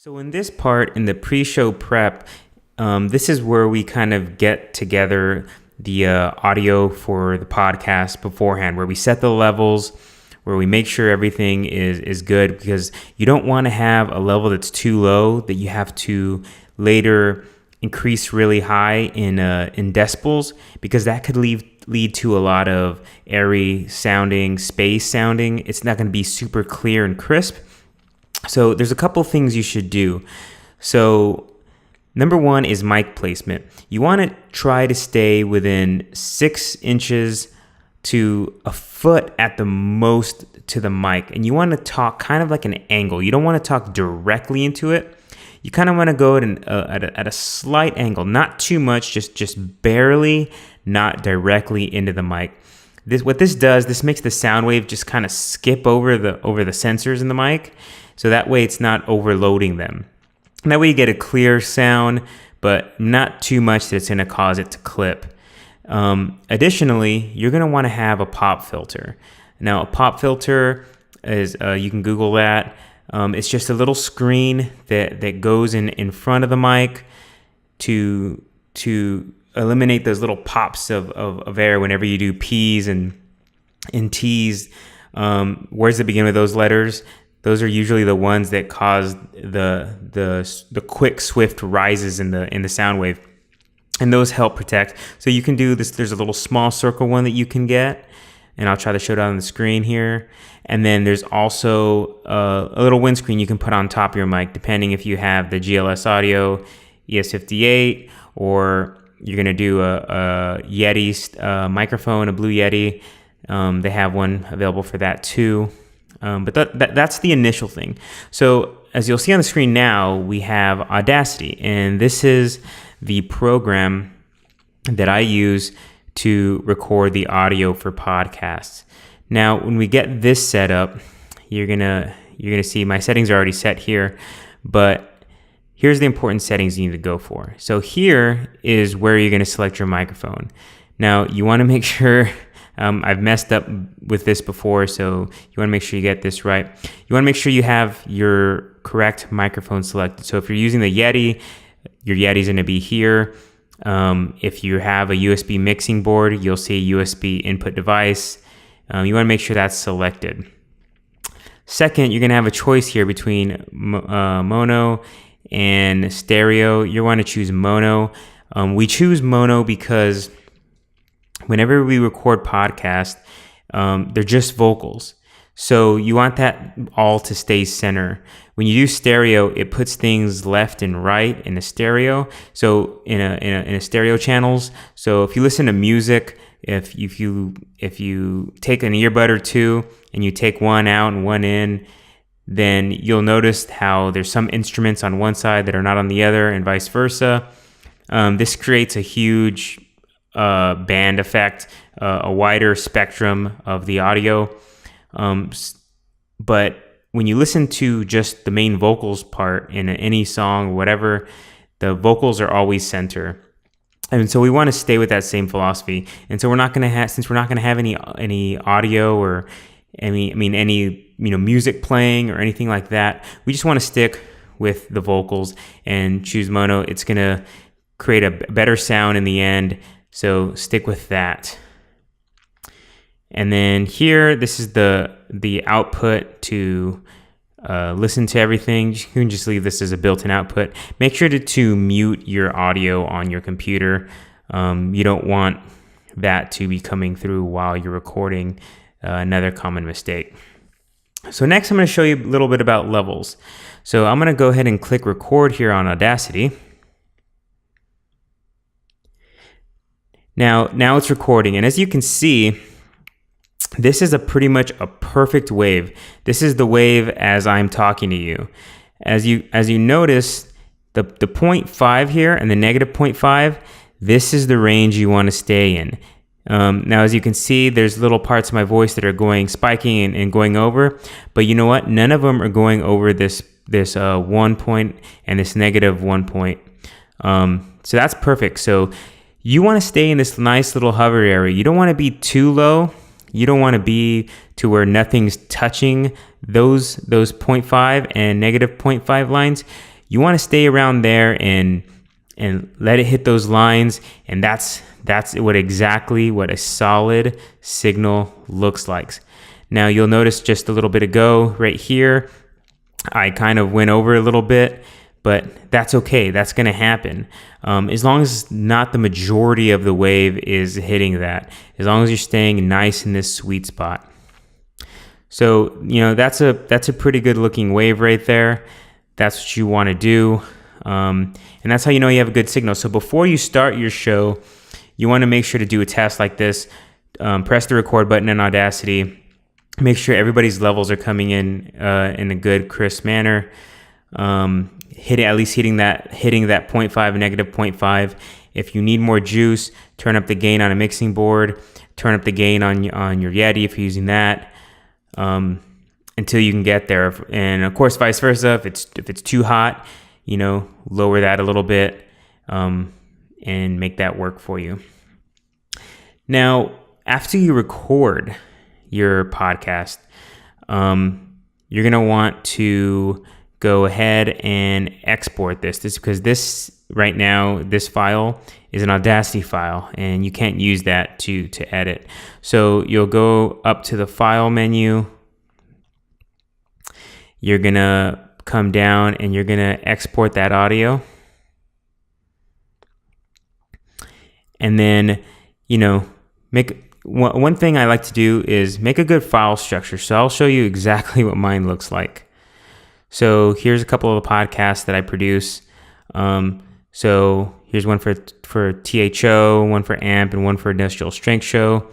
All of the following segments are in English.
So in this part, in the pre-show prep, this is where we kind of get together the audio for the podcast beforehand, where we set the levels, where we make sure everything is good, because you don't want to have a level that's too low that you have to later increase really high in decibels, because that could lead to a lot of airy sounding, space sounding. It's not going to be super clear and crisp. So there's a couple things you should do. So number one is mic placement. You want to try to stay within 6 inches to a foot at the most to the mic. And you want to talk kind of like an angle. You don't want to talk directly into it. You kind of want to go at a slight angle, not too much, just barely, not directly into the mic. What this does, this makes the sound wave just kind of skip over the sensors in the mic. So that way it's not overloading them. And that way you get a clear sound, but not too much that it's going to cause it to clip. Additionally, you're going to want to have a pop filter. Now, a pop filter is, you can Google that. It's just a little screen that goes in front of the mic to eliminate those little pops of air whenever you do P's and T's. Where's the beginning of those letters? Those are usually the ones that cause the quick, swift rises in the sound wave, and those help protect. So you can do this. There's a little small circle one that you can get, and I'll try to show it on the screen here. And then there's also a little windscreen you can put on top of your mic, depending if you have the GLS Audio ES58 or you're gonna do a Yeti microphone, a Blue Yeti. They have one available for that too. But that's the initial thing. So as you'll see on the screen now, we have Audacity, and this is the program that I use to record the audio for podcasts. Now, when we get this set up, you're gonna see my settings are already set here, but here's the important settings you need to go for. So here is where you're gonna select your microphone. Now, you wanna make sure, I've messed up with this before, so you want to make sure you get this right. You want to make sure you have your correct microphone selected. So if you're using the Yeti, your Yeti's going to be here. If you have a USB mixing board, you'll see USB input device. You want to make sure that's selected. Second, you're going to have a choice here between mono and stereo. You want to choose mono. We choose mono because whenever we record podcasts, they're just vocals. So you want that all to stay center. When you do stereo, it puts things left and right in a stereo. So in a stereo channels. So if you listen to music, if you take an earbud or two and you take one out and one in, then you'll notice how there's some instruments on one side that are not on the other, and vice versa. This creates a huge band effect, a wider spectrum of the audio. But when you listen to just the main vocals part in any song or whatever, the vocals are always center. And so we want to stay with that same philosophy. And so we're not going to have, since we're not going to have any audio or any music playing or anything like that, we just want to stick with the vocals and choose mono. It's going to create a better sound in the end. So stick with that. And then here, this is the output to listen to everything. You can just leave this as a built-in output. Make sure to mute your audio on your computer. You don't want that to be coming through while you're recording, another common mistake. So next I'm going to show you a little bit about levels. So I'm going to go ahead and click record here on Audacity. Now it's recording, and as you can see, this is pretty much a perfect wave. This is the wave as I'm talking to you. As you notice, the 0.5 here and the negative 0.5, this is the range you want to stay in. Now, as you can see, there's little parts of my voice that are spiking and going over, but you know what? None of them are going over this 1 point and this negative 1 point. So that's perfect. So you want to stay in this nice little hover area. You don't want to be too low. You don't want to be to where nothing's touching those 0.5 and negative 0.5 lines. you want to stay around there and let it hit those lines, and that's exactly what a solid signal looks like. Now you'll notice just a little bit ago right here, I kind of went over a little bit, but that's okay. That's going to happen. As long as not the majority of the wave is hitting that, as long as you're staying nice in this sweet spot. So, that's a pretty good looking wave right there. That's what you want to do. And that's how you know you have a good signal. So before you start your show, you want to make sure to do a test like this. Press the record button in Audacity. Make sure everybody's levels are coming in a good, crisp manner. Hitting that 0.5, negative 0.5. If you need more juice, turn up the gain on a mixing board. Turn up the gain on your Yeti if you're using that, until you can get there. And of course, vice versa. If it's too hot, lower that a little bit, and make that work for you. Now, after you record your podcast, you're going to want to go ahead and export this because this right now, this file is an Audacity file, and you can't use that to edit. So you'll go up to the file menu. You're going to come down and you're going to export that audio. And then, one thing I like to do is make a good file structure. So I'll show you exactly what mine looks like. So here's a couple of the podcasts that I produce. So here's one for THO, one for AMP, and one for Industrial Strength Show.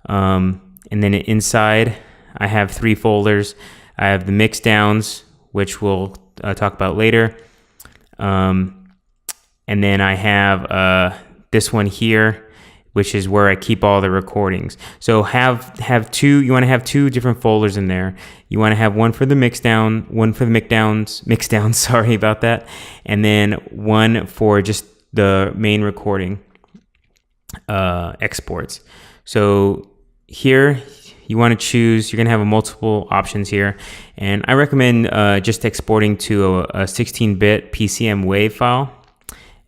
And then inside, I have 3 folders. I have the mix downs, which we'll talk about later. And then I have this one here, which is where I keep all the recordings. So have two. You want to have 2 different folders in there. You want to have one for the mix down, one for the mix down. Sorry about that, and then one for just the main recording exports. So here you want to choose. You're gonna have multiple options here, and I recommend just exporting to a 16-bit PCM WAV file.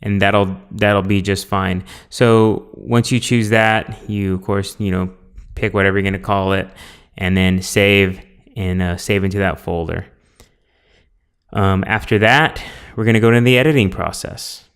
And that'll be just fine. So once you choose that, you of course pick whatever you're gonna call it, and then save into that folder. After that, we're gonna go to the editing process.